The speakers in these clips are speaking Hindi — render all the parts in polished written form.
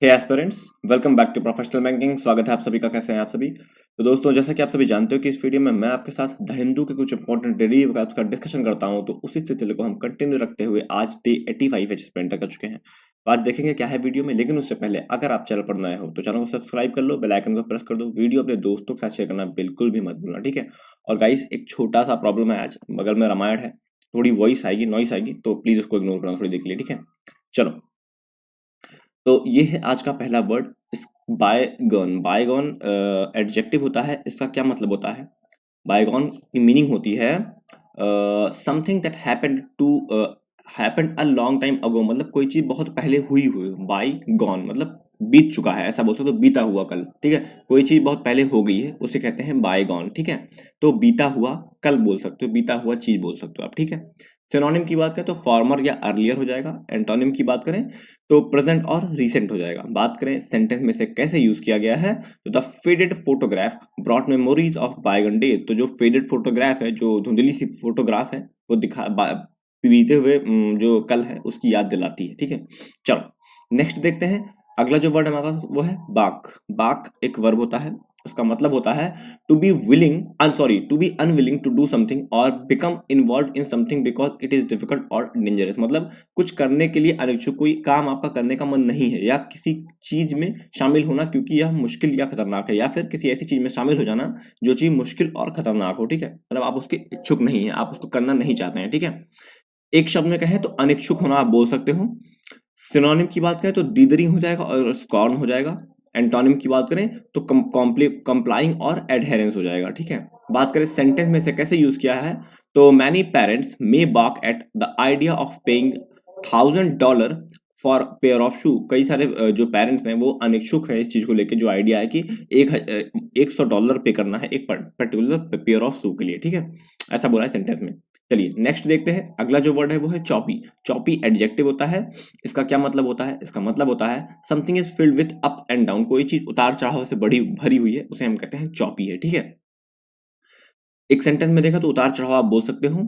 Hey aspirants, welcome back to professional banking. स्वागत है आप सभी का। कैसे हैं आप सभी? तो दोस्तों, जैसा कि आप सभी जानते हो कि इस वीडियो में मैं आपके साथ द हिंदू के कुछ इंपॉर्टेंट डेली वेब्स का डिस्कशन करता हूं। तो उसी सिलसिले को हम कंटिन्यू रखते हुए आज डे 85 है जिस पे एंटर कर चुके हैं। तो आज देखेंगे क्या है वीडियो में, लेकिन उससे पहले अगर आप चैनल पर नए हो तो चैनल को सब्सक्राइब कर लो, बेल आइकन को प्रेस कर दो, वीडियो अपने दोस्तों के साथ शेयर करना बिल्कुल भी मत भूलना, ठीक है? और गाइस, एक छोटा सा प्रॉब्लम है, आज बगल में रामायण है, थोड़ी वॉइस आएगी, नॉइस आएगी, तो प्लीज उसको इग्नोर करना थोड़ी देर के लिए, ठीक है? चलो, तो ये है आज का पहला वर्ड। बायगॉन। बायगॉन एडजेक्टिव होता है। इसका क्या मतलब होता है? बायगॉन की मीनिंग होती है something that happened a long time ago, मतलब कोई चीज बहुत पहले हुई हुई। बाय गॉन मतलब बीत चुका है, ऐसा बोलते हो तो बीता हुआ कल, ठीक है? कोई चीज बहुत पहले हो गई है उसे कहते हैं बायगॉन, ठीक है? तो बीता हुआ कल बोल सकते हो, बीता हुआ चीज बोल सकते हो आप, ठीक है? सिनोनिम की बात करें तो फॉर्मर या अर्लियर हो जाएगा। एंटोनिम की बात करें तो प्रेजेंट और रिसेंट हो जाएगा। बात करें सेंटेंस में से कैसे यूज किया गया है, तो the faded photograph brought memories of bygone day. तो जो फेडेड फोटोग्राफ है, जो धुंधली सी फोटोग्राफ है, वो बीते हुए जो कल है उसकी याद दिलाती है, ठीक है? चलो नेक्स्ट देखते हैं। अगला जो वर्ड हमारे पास वो है बाक। बाक एक वर्ब होता है। इसका मतलब होता है to be unwilling to do something और become involve in something because it is difficult और डेंजरस। मतलब कुछ करने के लिए अनिच्छुक, कोई काम आपका करने का मन नहीं है, या किसी चीज में शामिल होना क्योंकि यह मुश्किल या खतरनाक है, या फिर किसी ऐसी चीज में शामिल हो जाना जो चीज मुश्किल और खतरनाक हो, ठीक है? मतलब आप उसके इच्छुक नहीं है, आप उसको करना नहीं चाहते हैं, ठीक है? एक शब्द में कहें तो अनिच्छुक होना आप बोल सकते हो। सिनोनिम की बात करें तो दीदरी हो जाएगा और स्कॉर्न हो जाएगा। एंटोनिम की बात करें तो कंप्लाइंग और एडहेरेंस हो जाएगा, ठीक है? बात करें सेंटेंस में से कैसे यूज किया है, तो many parents may balk at the idea of paying $1000 for pair of shoe. कई सारे जो पेरेंट्स हैं वो अनिच्छुक हैं इस चीज को लेके, जो आइडिया है कि $100 पे करना है एक पर्टिकुलर पेयर ऑफ शू के लिए, ठीक है? ऐसा बोला है सेंटेंस में। चलिए नेक्स्ट देखते हैं। अगला जो वर्ड है वो है चॉपी। चॉपी एडजेक्टिव होता है। इसका क्या मतलब होता है? इसका मतलब होता है something is filled with up and down. कोई चीज उतार चढ़ाव से बड़ी भरी हुई है, उसे हम कहते हैं चॉपी है, ठीक है? एक सेंटेंस में देखा तो उतार चढ़ाव आप बोल सकते हो।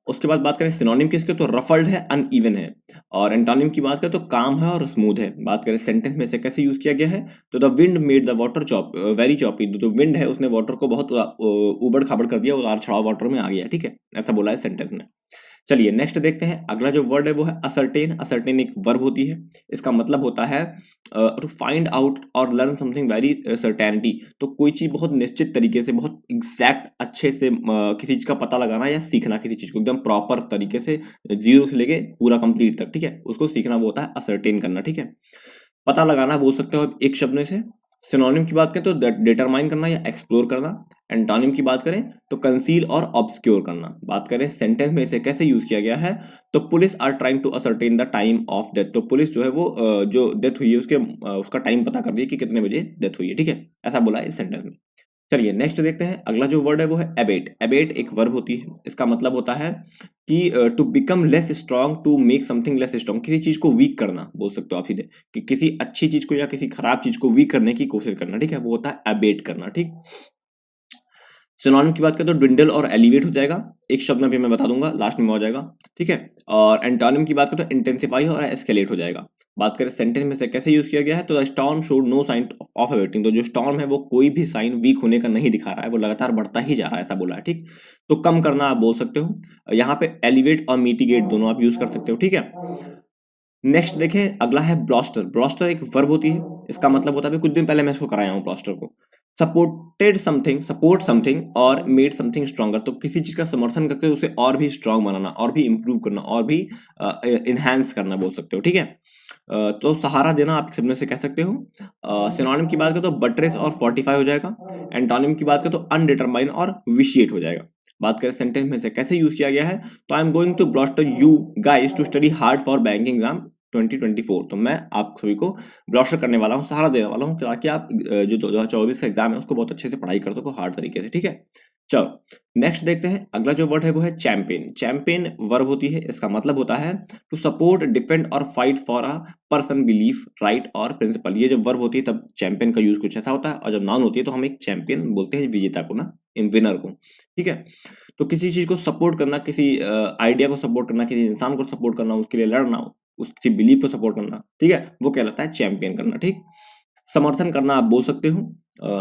उसके बाद बात करें सिनोनिम की, इसके तो रफल्ड है, अनइवन है। और एंटोनिम की बात करें तो काम है और स्मूथ है। बात करें सेंटेंस में से कैसे यूज किया गया है, तो the wind made the water very choppy. जो विंड है उसने वाटर को बहुत उबड़ खाबड़ कर दिया, उतार चढ़ाव वाटर में आ गया, ठीक है? ऐसा बोला है सेंटेंस में। चलिए नेक्स्ट देखते हैं। अगला जो वर्ड है वो है असर्टेन। असर्टेन एक वर्ब होती है। इसका मतलब होता है टू फाइंड आउट और लर्न समथिंग वेरी सर्टेनिटी। तो कोई चीज बहुत निश्चित तरीके से, बहुत एग्जैक्ट अच्छे से किसी चीज का पता लगाना या सीखना, किसी चीज को एकदम प्रॉपर तरीके से जीरो से लेके पूरा कंप्लीट तक, ठीक है? उसको सीखना वो होता है असर्टेन करना, ठीक है? पता लगाना बोल सकते हो आप एक शब्द में से। सिनोनिम की बात करें तो डिटरमाइन करना या एक्सप्लोर करना। एंटोनिम की बात करें तो कंसील और ऑब्सक्योर करना। बात करें सेंटेंस में इसे कैसे यूज किया गया है, तो police are trying to ascertain the time of death. तो पुलिस जो है वो जो डेथ हुई है उसका टाइम पता कर रही है कि कितने बजे डेथ हुई है, ठीक है? ऐसा बोला है इस सेंटेंस में। चलिए नेक्स्ट देखते हैं। अगला जो वर्ड है वो है एबेट। एबेट एक वर्ब होती है। इसका मतलब होता है कि to become less strong, to make something less strong. किसी चीज को वीक करना बोल सकते हो आप सीधे, कि किसी अच्छी चीज को या किसी खराब चीज को वीक करने की कोशिश करना, ठीक है? वो होता है एबेट करना, ठीक? सिनोनिम की बात करें तो ड्विंडल और एलिवेट हो जाएगा। एक शब्द में भी मैं बता दूंगा, लास्ट में हो जाएगा, ठीक है? और एंटोनिम की बात करें तो इंटेंसिफाई और एस्केलेट हो जाएगा। बात करें सेंटेंस में से कैसे यूज किया गया है, तो the storm showed no sign of awaiting. तो जो स्टॉर्म है वो कोई भी साइन वीक होने का नहीं दिखा रहा है, वो लगातार बढ़ता ही जा रहा है, ऐसा बोला है, ठीक? तो कम करना आप बोल सकते हो। यहाँ पे एलिवेट और मिटिगेट दोनों आप यूज कर सकते हो, ठीक है? नेक्स्ट देखें। अगला है ब्लास्टर। ब्लास्टर एक वर्ब होती है। इसका मतलब होता है, कुछ दिन पहले मैं इसको कराया हूँ ब्लास्टर को। सपोर्ट समथिंग और मेड समथिंग स्ट्रॉन्गर। तो किसी चीज का समर्थन करके उसे और भी स्ट्रांग बनाना, और भी इंप्रूव करना, और भी इनहेंस करना बोल सकते हो, ठीक है? तो सहारा देना आप शब्द से कह सकते हो। सिनोनिम की बात करें तो बट्रेस और फोर्टिफाई हो जाएगा। एंटोनिम की बात करें तो अनडिटरमाइन और विशिएट हो जाएगा। बात करें सेंटेंस में से कैसे यूज किया गया है, तो I am going to bolster you guys to study hard for banking exam 2024। तो मैं आप सभी को ब्लास्टर करने वाला हूँ, सहारा देने वाला हूँ, ताकि आप जो 2024 का एग्जाम है उसको बहुत अच्छे से पढ़ाई कर सको, हार्ड तरीके से, ठीक है? चलो नेक्स्ट देखते हैं। अगला जो वर्ड है वो है चैंपियन। चैंपियन वर्ब होती है। इसका मतलब होता है टू सपोर्ट, डिफेंड और fight for a person, belief, right और प्रिंसिपल। ये जब वर्ब होती है तब चैंपियन का यूज कुछ ऐसा होता है, और जब नाउन होती है तो हम एक चैंपियन बोलते हैं विजेता को ना, इन विनर को, ठीक है? तो किसी चीज को सपोर्ट करना, किसी आइडिया को सपोर्ट करना, किसी इंसान को सपोर्ट करना, उसके लिए लड़ना, उसकी बिलीफ को सपोर्ट करना, ठीक है, वो कहलाता है चैंपियन करना। ठीक, समर्थन करना आप बोल सकते हो।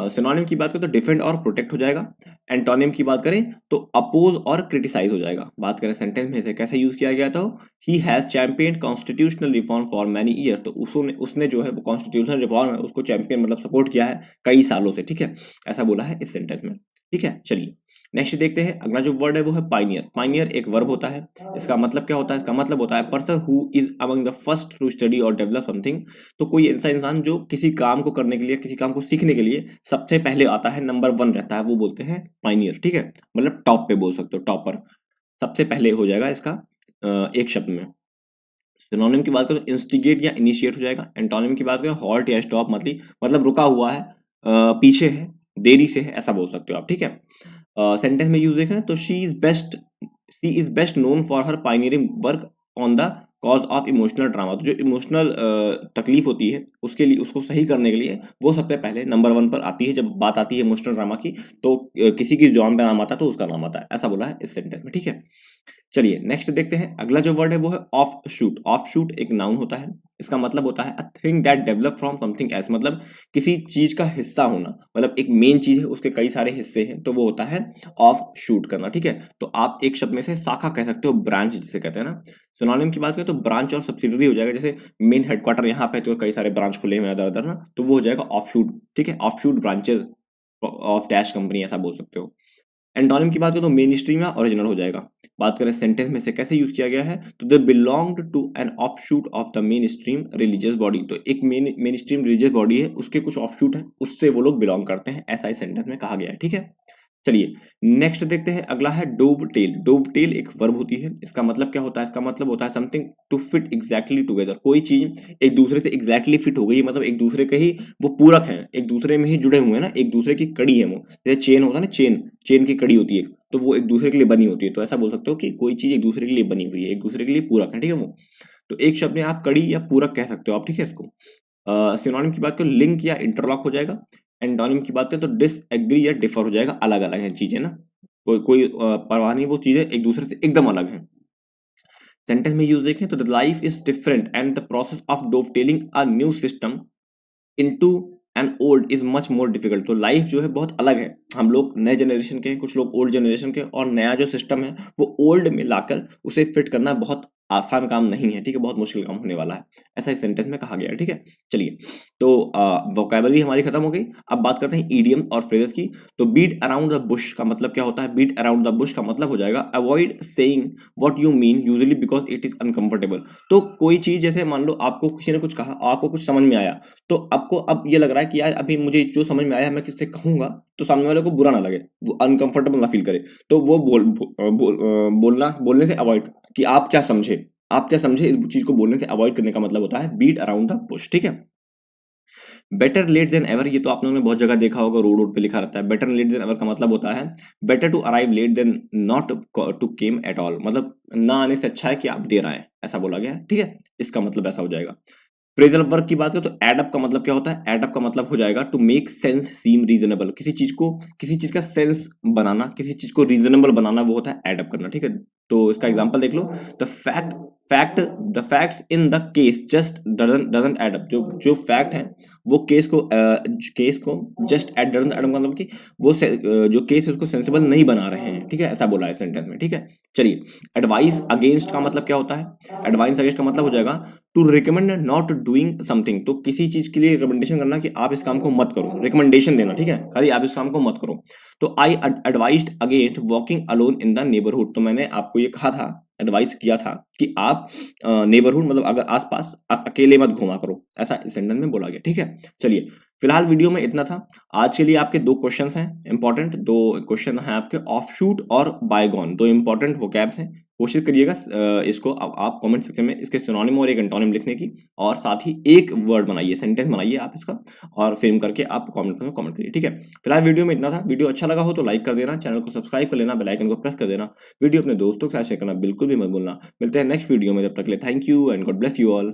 सिनोनिम की बात करें तो डिफेंड और प्रोटेक्ट हो जाएगा। एंटोनिम की बात करें तो अपोज और क्रिटिसाइज हो जाएगा। बात करें सेंटेंस में से कैसे यूज किया गया था, he has champion constitutional reform for many year, तो उसने जो है वो कॉन्स्टिट्यूशनल रिफॉर्म है उसको चैंपियन मतलब सपोर्ट किया है कई सालों से। ठीक है, ऐसा बोला है इस सेंटेंस में। ठीक है, चलिए नेक्स्ट देखते हैं। अगला जो वर्ड है वो है पाइनियर। पाइनियर एक वर्ब होता है। इसका मतलब क्या होता है, इसका मतलब होता है person who is among the first to study और डेवलप समथिंग। तो कोई ऐसा इंसान जो किसी काम को करने के लिए, किसी काम को सीखने के लिए सबसे पहले आता है, नंबर 1 रहता है, वो बोलते हैं पाइनियर। ठीक है, मतलब टॉप पे बोल सकते हो, टॉपर सबसे पहले हो जाएगा इसका एक शब्द में। सिनोनिम की बात करें तो इंस्टिगेट या इनिशिएट हो जाएगा। एंटोनिम की बात करें हॉल्ट या स्टॉप, मतलब रुका हुआ है, पीछे है, देरी से है, ऐसा बोल सकते हो आप। ठीक है, सेंटेंस में यूज देखें तो she is best known for her pioneering work on the cause of emotional drama. तो जो इमोशनल तकलीफ होती है उसके लिए, उसको सही करने के लिए वो सबसे पहले नंबर 1 पर आती है। जब बात आती है इमोशनल ड्रामा की तो किसी की जॉन पे नाम आता है तो उसका नाम आता है, ऐसा बोला है इस सेंटेंस में। ठीक है, चलिए नेक्स्ट देखते हैं। अगला जो वर्ड है वो है ऑफ शूट। ऑफ शूट एक नाउन होता है। इसका मतलब होता है a thing that develop from something else, मतलब किसी चीज का हिस्सा होना, मतलब एक मेन चीज है उसके कई सारे हिस्से हैं, तो वो होता है ऑफ शूट करना। ठीक है, तो आप एक शब्द में से शाखा कह सकते हो, ब्रांच जिसे कहते हैं ना। सिनोनिम की बात करें तो ब्रांच और सब्सिडरी हो जाएगा। जैसे मेन हेडक्वार्टर यहाँ पे तो कई सारे ब्रांच खुले हुए हैं अदर अदर ना, तो वो हो जाएगा ऑफ शूट। ठीक है, of shoot branches of dash company, ऐसा बोल सकते हो। एंटोनिम की बात करें तो मेन स्ट्रीम या ओरिजिनल हो जाएगा। बात करें सेंटेंस में से कैसे यूज किया गया है, तो they belonged to an offshoot of the main stream religious body. तो एक मेन स्ट्रीम रिलीजियस बॉडी है, उसके कुछ ऑफशूट है, उससे वो लोग बिलोंग करते हैं, ऐसा इस सेंटेंस में कहा गया है। ठीक है, चलिए नेक्स्ट देखते हैं। अगला है डोव टेल। डोव टेल एक वर्ब होती है। इसका मतलब क्या होता है, इसका मतलब होता है something to fit exactly together. कोई चीज एक दूसरे से एग्जैक्टली फिट हो गई, मतलब एक दूसरे के ही वो पूरक हैं, एक दूसरे में ही जुड़े हुए हैं ना, एक दूसरे की कड़ी है वो। जैसे चेन होता है ना, चेन की कड़ी होती है, तो वो एक दूसरे के लिए बनी होती है। तो ऐसा बोल सकते हो कि कोई चीज एक दूसरे के लिए बनी हुई है, एक दूसरे के लिए पूरक है। ठीक है, वो तो एक शब्द में आप कड़ी या पूरक कह सकते हो आप। ठीक है, इसको सिनोनिम की बात करें लिंक या इंटरलॉक हो जाएगा। एंटोनिम की बात करें तो डिसएग्री या डिफर हो जाएगा। अलग अलग है चीजें ना, कोई परवाह नहीं, वो चीजें एक दूसरे से एकदम अलग है। सेंटेंस में यूज देखें तो the life is different and the process of dovetailing a new system into an old is much more difficult. तो लाइफ जो है बहुत अलग है। हम लोग नए जनरेशन के हैं, कुछ लोग ओल्ड जनरेशन के, और नया जो सिस्टम है वो ओल्ड में लाकर उसे फिट करना बहुत आसान काम नहीं है। ठीक है, बहुत मुश्किल काम होने वाला है, ऐसा इस सेंटेंस में कहा गया है। ठीक है, चलिए तो वोकैबुलरी हमारी खत्म हो गई। अब बात करते हैं इडियम और फ्रेजेस की। तो बीट अराउंड द बुश का मतलब क्या होता है, बीट अराउंड द बुश का मतलब हो जाएगा avoid saying what you mean usually because it is uncomfortable. तो कोई चीज जैसे मान लो आपको किसी ने कुछ कहा, आपको कुछ समझ में आया, तो आपको अब ये लग रहा है कि यार अभी मुझे जो समझ में आया मैं किससे कहूंगा तो सामने वाले को बुरा ना लगे, वो अनकंफर्टेबल ना फील करे, तो वो बोलने से अवॉइड, कि आप क्या समझे, आप क्या समझे, इस चीज को बोलने से अवॉइड करने का मतलब होता है बीट अराउंड द बुश। ठीक है, बेटर लेट देन एवर, ये तो आप लोगों ने बहुत जगह देखा होगा, रोड पे लिखा रहता है। बेटर लेट देन एवर का मतलब होता है better to arrive late than not to came at all, मतलब ना आने से अच्छा है कि आप देर आए, ऐसा बोला गया है। ठीक है, इसका मतलब ऐसा हो जाएगा। फ्रेजल वर्ब की बात करें तो एड अप का मतलब क्या होता है, एड अप का मतलब हो जाएगा to make sense seem reasonable. किसी चीज का सेंस बनाना, किसी चीज को रीजनेबल बनाना, वो होता है एड अप करना। ठीक है, तो इसका एग्जांपल देख लो, the facts in the case just doesn't add up. जो फैक्ट है वो केस को just add doesn't add up, मतलब कि वो जो केस है उसको सेंसिबल नहीं बना रहे हैं। ठीक है, ऐसा बोला है सेंटेंस में। ठीक है, चलिए एडवाइस अगेंस्ट का मतलब क्या होता है, एडवाइस अगेंस्ट का मतलब हो जाएगा to recommend not doing something. तो किसी चीज के लिए रिकमेंडेशन करना कि आप इस काम को मत करो, रिकमेंडेशन देना। ठीक है, खाली आप इस काम को मत करो। तो I advised against walking alone in the neighbourhood. तो मैंने आपको ये कहा था, एडवाइस किया था कि आप नेबरहुड मतलब अगर आसपास अकेले मत घुमा करो, ऐसा इस सेंटेंस में बोला गया। ठीक है, चलिए फिलहाल वीडियो में इतना था। आज के लिए आपके 2 क्वेश्चंस हैं इंपॉर्टेंट, 2 क्वेश्चन हैं आपके, ऑफशूट और बायगॉन, 2 इंपॉर्टेंट वोकैब्स हैं। कोशिश करिएगा इसको आप कमेंट सेक्शन में इसके सिनोनिम और एक एंटोनिम लिखने की, और साथ ही एक वर्ड बनाइए, सेंटेंस बनाइए आप इसका, और फ्रेम करके आप कमेंट में कमेंट करिए। ठीक है, फिलहाल वीडियो में इतना था। वीडियो अच्छा लगा हो तो लाइक कर देना, चैनल को सब्सक्राइब कर लेना, बेल आइकन को प्रेस कर देना, वीडियो अपने दोस्तों के साथ शेयर करना बिल्कुल भी मत भूलना। मिलते हैं नेक्स्ट वीडियो में, जब तक के लिए thank you and God bless you all.